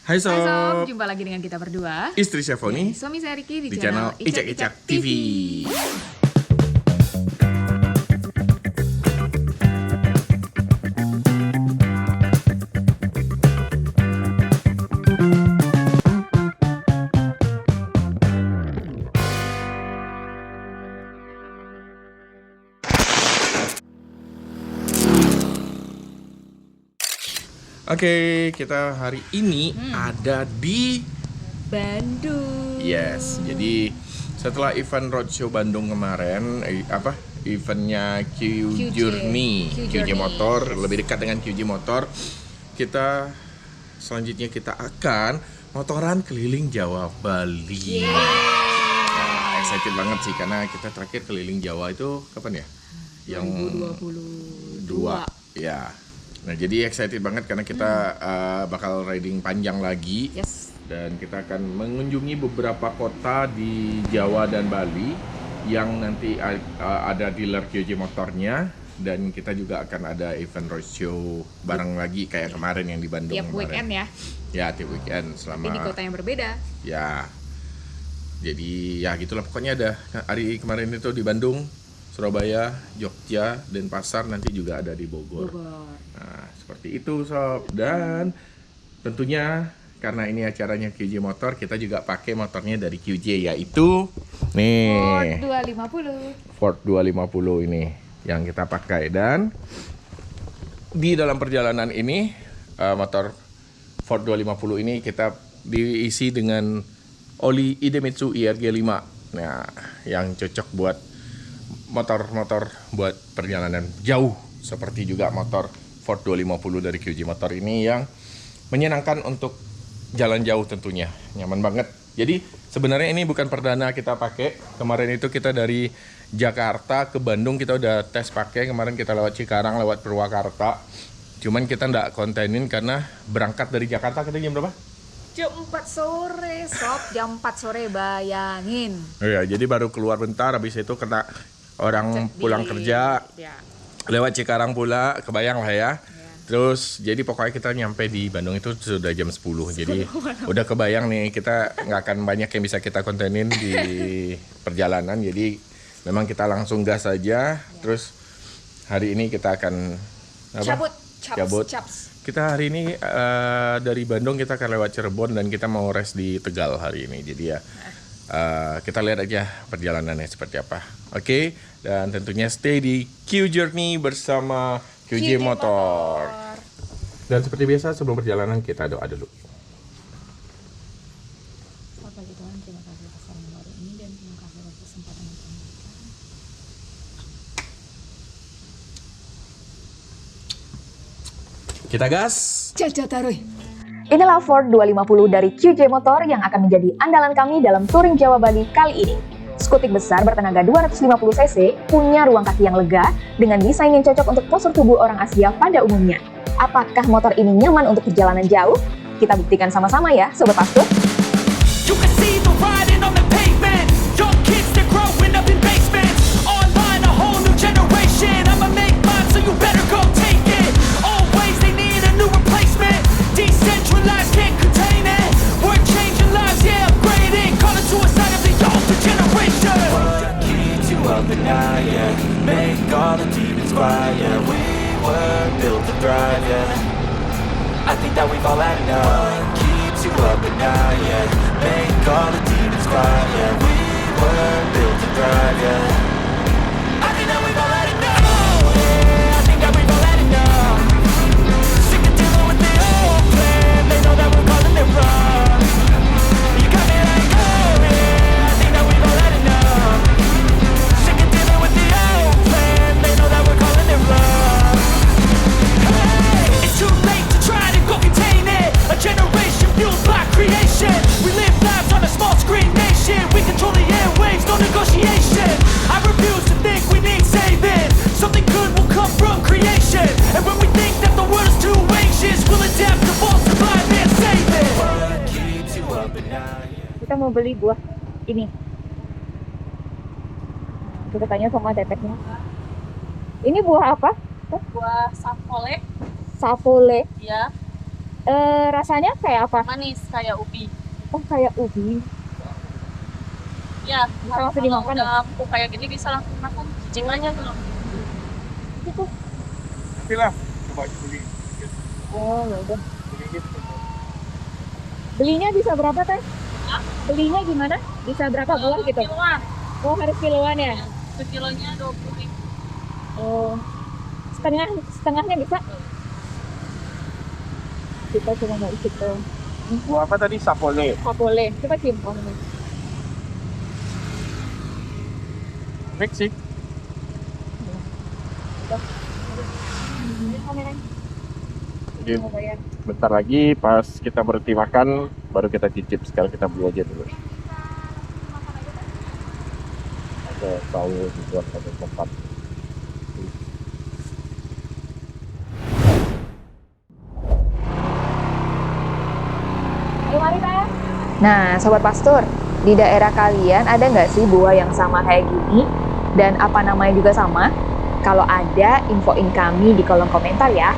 Hai Hai Sob, Sob, jumpa lagi dengan kita berdua. istri Syafoni Suami saya Riki di channel Icak Icak TV. Oke, kita hari ini ada di Bandung. Yes, jadi setelah event Roadshow Bandung kemarin, eventnya Journey, QJ Motor, lebih dekat dengan QJ Motor, selanjutnya kita akan motoran keliling Jawa Bali. Nah, excited banget sih karena kita terakhir keliling Jawa itu kapan ya? Yang 2022. Ya. Nah, jadi excited banget karena kita bakal riding panjang lagi. Yes. Dan kita akan mengunjungi beberapa kota di Jawa dan Bali yang nanti ada dealer QJ motornya, dan kita juga akan ada event roadshow bareng lagi kayak kemarin yang di Bandung. Tiap kemarin. weekend ya. Ya, tiap weekend selama. Tapi di kota yang berbeda. Ya. Jadi ya gitulah, pokoknya ada hari kemarin itu di Bandung, Surabaya, Jogja, Denpasar, nanti juga ada di Bogor. Nah, seperti itu Sob. Dan tentunya karena ini acaranya QJ Motor, kita juga pakai motornya dari QJ, yaitu nih Ford 250 ini yang kita pakai. Dan di dalam perjalanan ini motor Ford 250 ini kita diisi dengan oli Idemitsu IRG 5. Nah, yang cocok buat motor-motor buat perjalanan jauh, seperti juga motor Ford 250 dari QJ Motor ini yang menyenangkan untuk jalan jauh tentunya, nyaman banget. Jadi sebenarnya ini bukan perdana kita pakai. Kemarin itu kita dari Jakarta ke Bandung kita udah tes pakai. Kemarin kita lewat Cikarang, lewat Purwakarta. Cuman kita nggak kontenin karena berangkat dari Jakarta kita jam berapa? Jam 4 sore, Sob. Jam 4 sore, bayangin. Iya, jadi baru keluar bentar, habis itu kena orang pulang kerja. Ya. Lewat Cikarang pula, kebayang lah ya. Terus jadi pokoknya kita nyampe di Bandung itu sudah jam 10. Jadi udah kebayang nih, kita nggak akan banyak yang bisa kita kontenin di perjalanan. Jadi memang kita langsung gas saja. Terus hari ini kita akan cabut. Kita hari ini dari Bandung kita akan lewat Cirebon dan kita mau rest di Tegal hari ini. Jadi ya kita lihat aja perjalanannya seperti apa. Oke, dan tentunya stay di Q Journey bersama QJ Motor. Dan seperti biasa sebelum perjalanan kita doa dulu. Bapak Tuhan, terima kasih atas hari baru ini dan terima kasih atas kesempatan yang Tuhan berikan. Kita gas. Caca taruh. Inilah Ford 250 dari QJ Motor yang akan menjadi andalan kami dalam touring Jawa Bali kali ini. Skutik besar bertenaga 250 cc, punya ruang kaki yang lega, dengan desain yang cocok untuk postur tubuh orang Asia pada umumnya. Apakah motor ini nyaman untuk perjalanan jauh? Kita buktikan sama-sama ya, Sobat Pastur. You can see the riding on the pavement. Young kids, they're growing up in basements. Online, a whole new generation. I'ma make mine, so you better go take it. Always, they need a new replacement. Decentralized, can't contain it. We're changing lives, yeah, upgrading. Call it suicide of the older generation. What keeps you up at night, yeah? Make all the demons quiet, yeah. We were built to thrive, yeah. I think that we've all had enough. What keeps you up at night, yeah? Make all the demons quiet, yeah. We were built to thrive, yeah. I think that we've all had enough. Yeah, I think that we've all had enough. Sick of dealing with the old plan. They know that we're calling it wrong. You got me like, oh yeah, I think that we've all had enough. Sick of dealing with the old plan. They know that we're calling it wrong. Hey, it's too late to try to go contain it. A generation fueled by creation. We live lives on a small screen nation. We control the airwaves, no negotiation. I refuse to think we need saving. Something good will come from creation. And when we think that the world is too anxious, we'll adapt, evolve, survive, and save it. What keeps you up at night, yeah? Kita mau beli buah ini. Kita tanya sama tetehnya. Ini buah apa? Buah sapole Sapole. ya. Rasanya kayak apa? Manis kayak ubi. Oh, kayak ubi. Ya, Bisa langsung dimakan ya? udah empuk kayak gini bisa langsung makan. Cicing aja dulu. Tapi lah, coba beli. Oh, ya udah. Belinya bisa berapa teh? Belinya gimana? Bisa berapa buah gitu? Kiloan. Oh, harus kiloan ya? Sekilonya 20.000. Oh, setengahnya bisa? Kita cuma mau isi tuh. Buah apa tadi? Sapole. Boleh, coba cium. Oh, ini. Baik sih. Jadi Mau bayar. bentar lagi pas kita berhenti makan baru kita cicip. Sekarang kita beli aja dulu. Ada tahu dibuat satu tempat. Ayo mari Teh. Nah, Sobat Pastur, di daerah kalian ada nggak sih buah yang sama kayak gini? Dan apa namanya juga sama? Kalau ada, infoin kami di kolom komentar ya.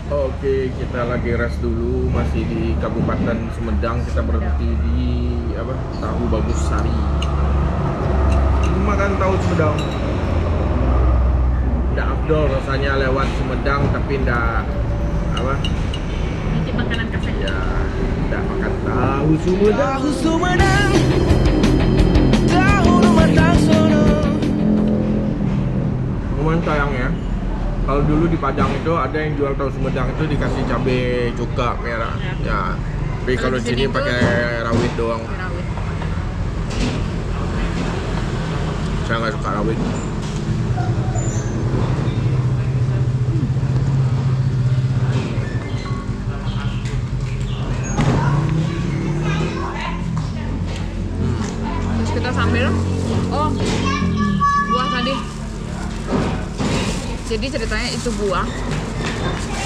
Oke, kita lagi rest dulu, masih di Kabupaten Sumedang. Kita berhenti di apa? Tahu Bagus Sari. Makan tahu Sumedang. Nggak afdol rasanya lewat Sumedang, tapi nggak apa? Ini makanan khas aja. Ya, nggak makan tahu Sumedang. Tahu Sumedang, tahu rumah sono. Cuman sayangnya, kalau dulu di Padang itu ada yang jual tahu Sumedang itu dikasih cabai cuka merah. Ya. Tapi kalau di sini sini pakai rawit doang. Rawit. Saya nggak suka rawit. Terus kita sambil buah tadi. Jadi ceritanya itu buah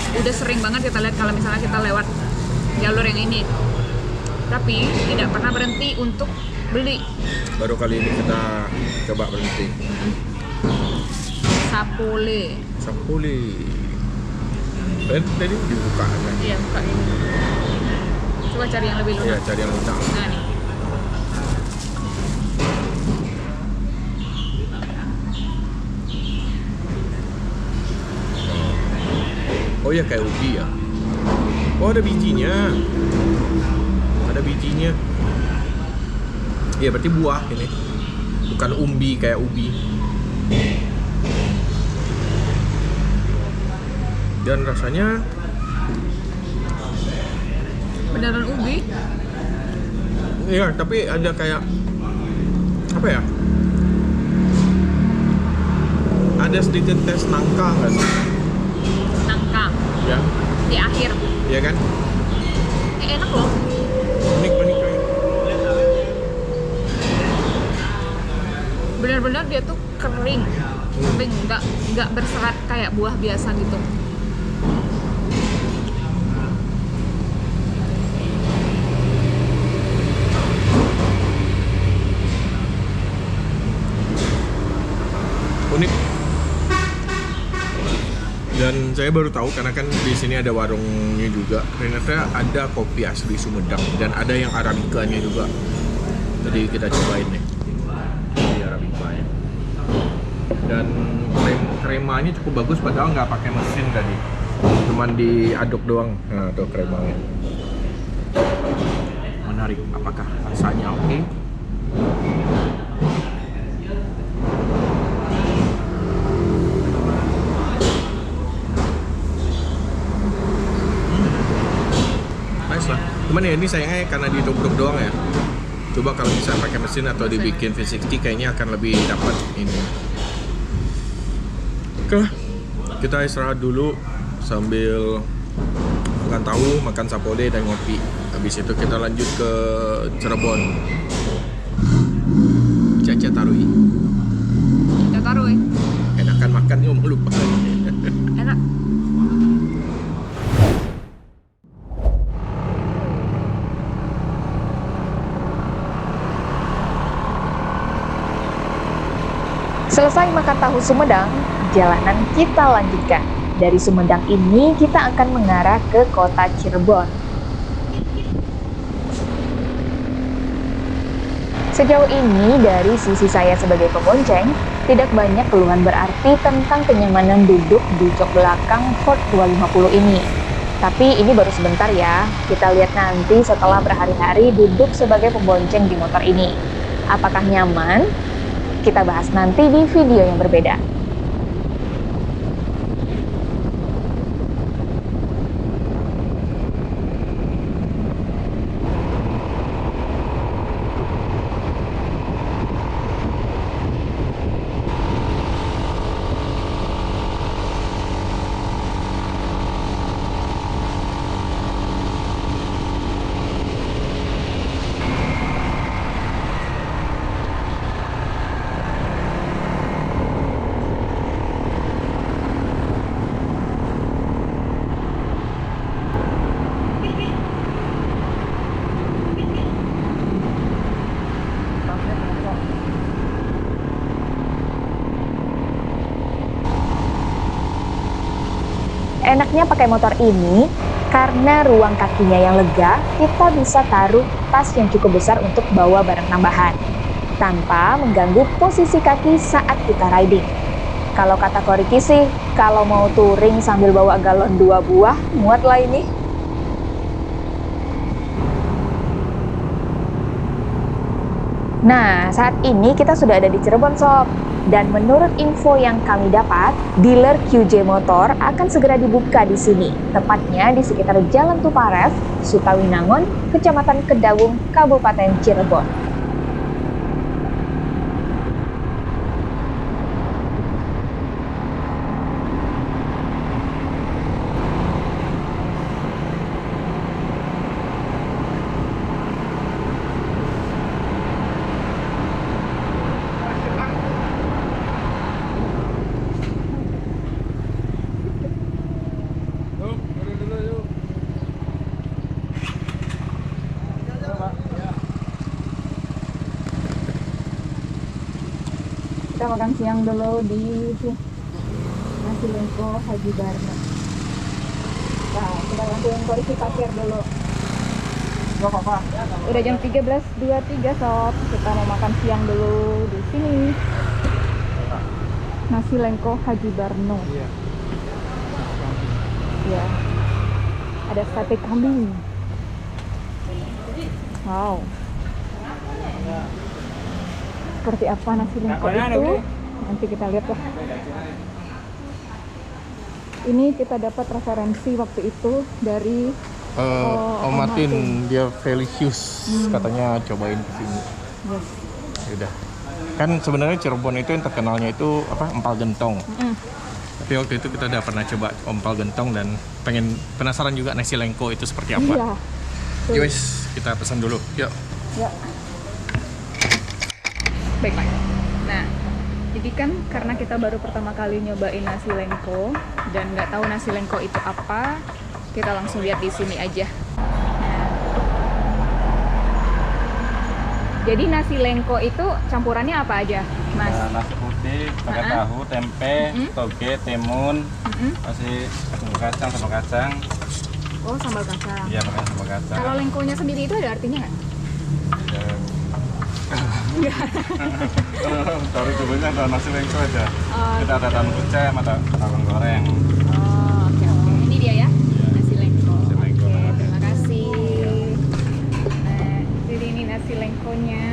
udah sering banget kita lihat kalau misalnya kita lewat jalur yang ini, tapi tidak pernah berhenti untuk beli. Baru kali ini kita coba berhenti. Sapole. Sapole. Tadi dibuka kan? Iya, buka ini. Coba cari yang lebih Iya, lunak. cari yang lunak. Nah, nih. Oh ya, kayak ubi ya. Oh, ada bijinya. Ada bijinya. Iya, berarti buah ini. Bukan umbi kayak ubi. Dan rasanya Beneran ubi. iya, tapi ada kayak apa ya? Ada sedikit tes nangka nggak sih? Nangka Ya, di akhir. iya kan? Enak loh. Unik. Bener-bener dia tuh kering, nggak berserat kayak buah biasa gitu. Unik. Dan saya baru tahu karena kan di sini ada warungnya juga. Ternyata ada kopi asli Sumedang dan ada yang arabikanya juga. Jadi kita cobain nih. Di arabica ya. Dan kremanya cukup bagus padahal nggak pakai mesin tadi. Cuman diaduk doang. Nah, tuh kremanya. Menarik. Apakah rasanya oke? Nice lah. Cuman ya ini sayangnya karena ditubruk doang ya. Coba kalau bisa pakai mesin atau dibikin V60 kayaknya akan lebih dapat ini. Oke lah, kita istirahat dulu sambil makan tahu, makan sapode dan ngopi. Habis itu kita lanjut ke Cirebon. Caca Tarui. Kita taruh ya. Enakan makan mau lupa. Enak. Selesai makan tahu Sumedang, perjalanan kita lanjutkan. Dari Sumedang ini kita akan mengarah ke kota Cirebon. Sejauh ini dari sisi saya sebagai pembonceng, tidak banyak keluhan berarti tentang kenyamanan duduk di jok belakang Ford 250 ini. Tapi ini baru sebentar ya, kita lihat nanti setelah berhari-hari duduk sebagai pembonceng di motor ini. Apakah nyaman? Kita bahas nanti di video yang berbeda. Enaknya pakai motor ini, karena ruang kakinya yang lega, kita bisa taruh tas yang cukup besar untuk bawa barang tambahan, tanpa mengganggu posisi kaki saat kita riding. Kalau kata Koriki sih, kalau mau touring sambil bawa galon 2 buah, muat lah ini. Nah, saat ini kita sudah ada di Cirebon Sob. Dan menurut info yang kami dapat, dealer QJ Motor akan segera dibuka di sini, tepatnya di sekitar Jalan Tuparef, Sukawinangun, Kecamatan Kedawung, Kabupaten Cirebon. Kita makan siang dulu di Nasi Lengko Haji Barno. Nah, kita bantuin Koriki parkir dulu. Udah jam 13.23 Sob. Kita mau makan siang dulu di sini. Nasi Lengko Haji Barno. Iya. Ada sate kambing. Wow. Seperti apa nasi lengko itu? Nanti kita lihat lah. Ini kita dapat referensi waktu itu dari Om Martin, dia Felicius katanya cobain kesini. Yes. Udah. Kan sebenarnya Cirebon itu yang terkenalnya itu apa? Empal gentong. Tapi waktu itu kita udah pernah coba empal gentong dan penasaran juga nasi lengko itu seperti apa. Iya. Guys, kita pesan dulu. Yuk. Ya. Baik. Nah, jadi kan karena kita baru pertama kali nyobain nasi lengko dan nggak tahu nasi lengko itu apa, kita langsung lihat di sini aja. Nah, jadi nasi lengko itu campurannya apa aja, Mas? Nasi putih, pakai tahu, tempe, toge, timun, masih sambal kacang. Oh, sambal kacang. Iya, pakai sambal kacang. Kalau lengkonya sendiri itu ada artinya nggak? Taruh dulunya ada nasi lengko aja. Kita ada tahu kucai sama tahu goreng. Oh, oke. Ini dia ya, nasi lengko. Nasi lengko. Oke, terima kasih. Nah, jadi ini nasi lengkonya.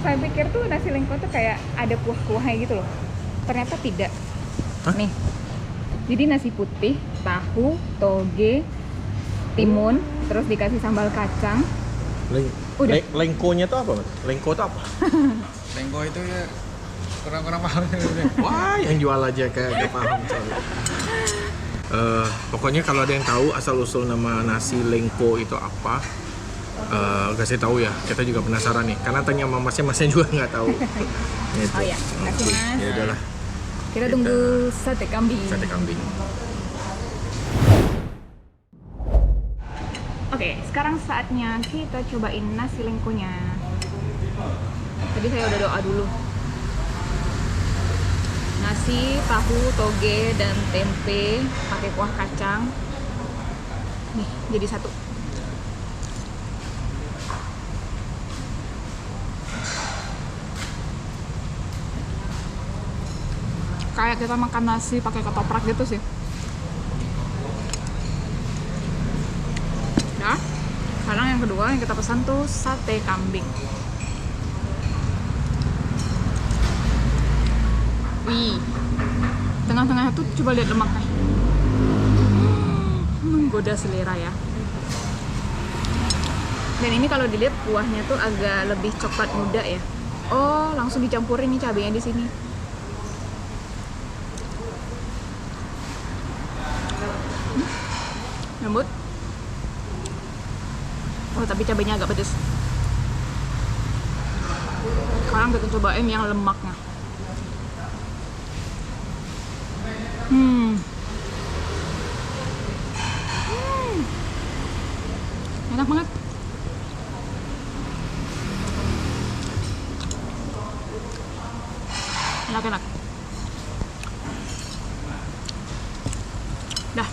Saya pikir tuh nasi lengko tuh kayak ada kuah-kuahnya gitu loh. Ternyata tidak. Hah? Nih. Jadi nasi putih, tahu, toge, timun, terus dikasih sambal kacang. Udah. Lengkonya tuh apa, Mas? Lengko tuh apa? Lengko itu ya kurang-kurang paham. Wah, yang jual aja kayak gak paham soalnya. Pokoknya kalau ada yang tahu asal usul nama nasi lengko itu apa, kasih tahu ya. Kita juga penasaran nih. Karena tanya sama masnya juga nggak tahu. Gitu. Oh ya, terima kasih Mas. Ya udahlah. Oke, Kita tunggu sate kambing. Sate kambing. Oke, sekarang saatnya kita cobain nasi lengkonya. Tadi saya udah doa dulu. Nasi, tahu, toge, dan tempe pakai kuah kacang. Nih, jadi satu. Kayak kita makan nasi pakai ketoprak gitu sih. Nah, sekarang yang kedua yang kita pesan tuh sate kambing. Wih, tengah-tengahnya tuh coba lihat lemaknya. Menggoda selera ya. Dan ini kalau dilihat kuahnya tuh agak lebih coklat muda ya. Oh, langsung dicampurin nih cabenya di sini. Lembut. Oh, tapi cabenya agak pedes. Sekarang kita cobain yang lemaknya. Enak banget. Enak. Dah,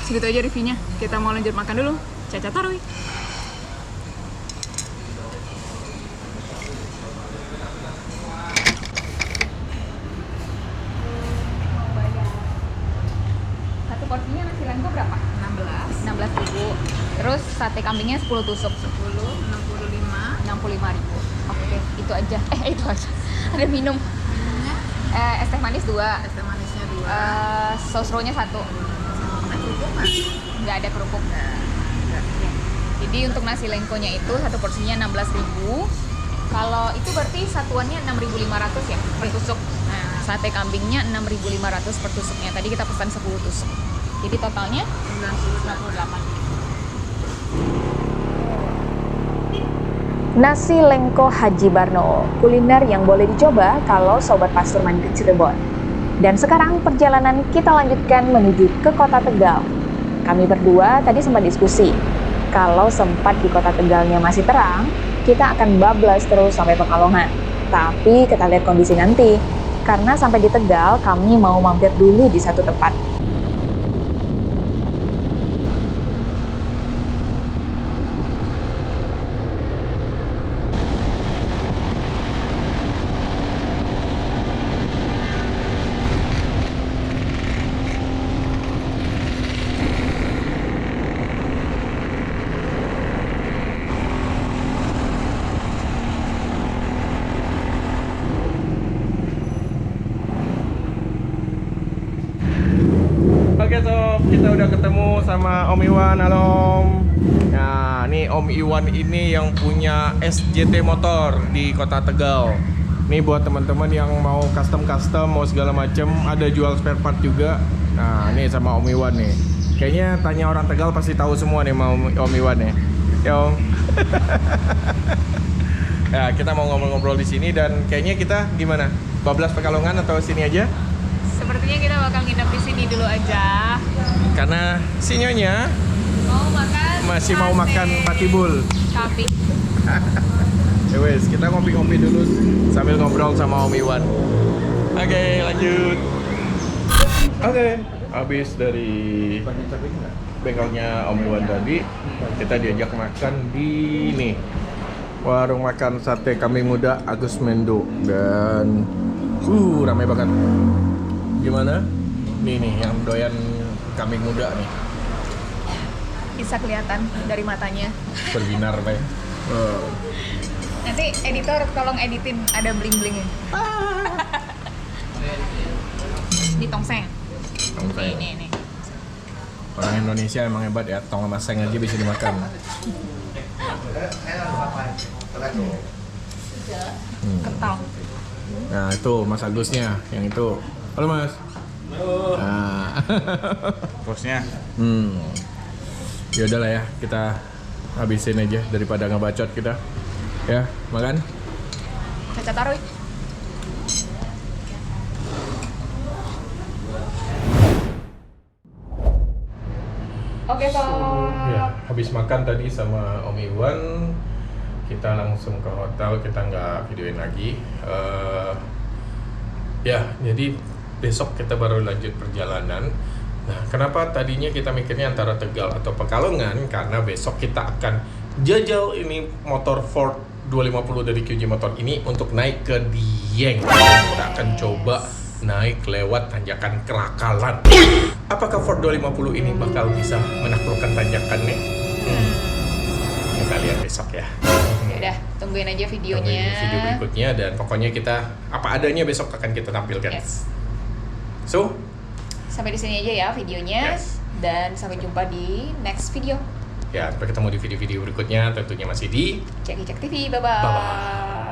segitu aja reviewnya. Kita mau lanjut makan dulu. Caca taruh. Satu porsinya nasi lengko berapa? 16.000. Terus sate kambingnya 10 tusuk. 65.000. Oke, itu aja. Itu aja. Ada minum. Es teh manis 2. Saus rollnya 1. Nggak ada kerupuk. Jadi untuk nasi lengkonya itu satu porsinya 16.000. Kalau itu berarti satuannya 6.500 ya per tusuk. Nah, sate kambingnya 6.500 per tusuknya. Tadi kita pesan 10 tusuk. Jadi totalnya 98. Nasi lengko Haji Barno, kuliner yang boleh dicoba kalau Sobat Pasuruan ke Cirebon. Dan sekarang perjalanan kita lanjutkan menuju ke Kota Tegal. Kami berdua tadi sempat diskusi, kalau sempat di Kota Tegalnya masih terang, kita akan bablas terus sampai Pekalongan. Tapi kita lihat kondisi nanti, karena sampai di Tegal kami mau mampir dulu di satu tempat. Oke sob, kita udah ketemu sama Om Iwan. Halo Om. Nah, nih Om Iwan ini yang punya SJT Motor di Kota Tegal. Nih buat teman-teman yang mau custom, mau segala macem, ada jual spare part juga. Nah, ini sama Om Iwan nih. Kayaknya tanya orang Tegal pasti tahu semua nih mau Om Iwan nih. Ya Om. Ya, kita mau ngobrol-ngobrol di sini dan kayaknya kita gimana? Bablas Pekalongan atau sini aja? Sepertinya kita bakal nginep di sini dulu aja. Karena si Nyonya masih mau makan patibul. Tapi Ya wes, kita ngopi-ngopi dulu sambil ngobrol sama Om Iwan. Oke, lanjut. Oke, habis dari bengkelnya Om Iwan tadi, kita diajak makan di nih warung makan sate kambing muda Agus Mendo dan ramai banget. Gimana? Nih yang doyan kambing muda nih. bisa kelihatan dari matanya. Berbinar Pak. Nanti editor tolong editin ada bling-blingnya. Di tongseng. Tongseng. Nih. Orang Indonesia emang hebat ya, tong sama seng aja bisa dimakan. Kental. Nah itu Mas Agusnya, yang itu. Halo Mas. Nah. Bosnya. Ya udahlah ya, kita habisin aja daripada ngebacot kita. Ya, makan. Caca taruh. Oke, Pak. Ya, habis makan tadi sama Om Iwan, kita langsung ke hotel, kita nggak videoin lagi. Ya, jadi besok kita baru lanjut perjalanan. Nah, kenapa tadinya kita mikirnya antara Tegal atau Pekalongan? Karena besok kita akan jajal ini motor Ford 250 dari QJ Motor ini untuk naik ke Dieng. Kita akan coba naik lewat tanjakan Kerakalan. Apakah Ford 250 ini bakal bisa menaklukkan tanjakannya? Kita lihat besok ya. Udah, tungguin aja videonya. Tungguin video berikutnya dan pokoknya kita apa adanya besok akan kita tampilkan. Yes. So, Sampai di sini aja ya videonya. Yes. Dan sampai jumpa di next video. ya sampai ketemu di video-video berikutnya tentunya masih di Cek TV. Bye-bye. Bye-bye.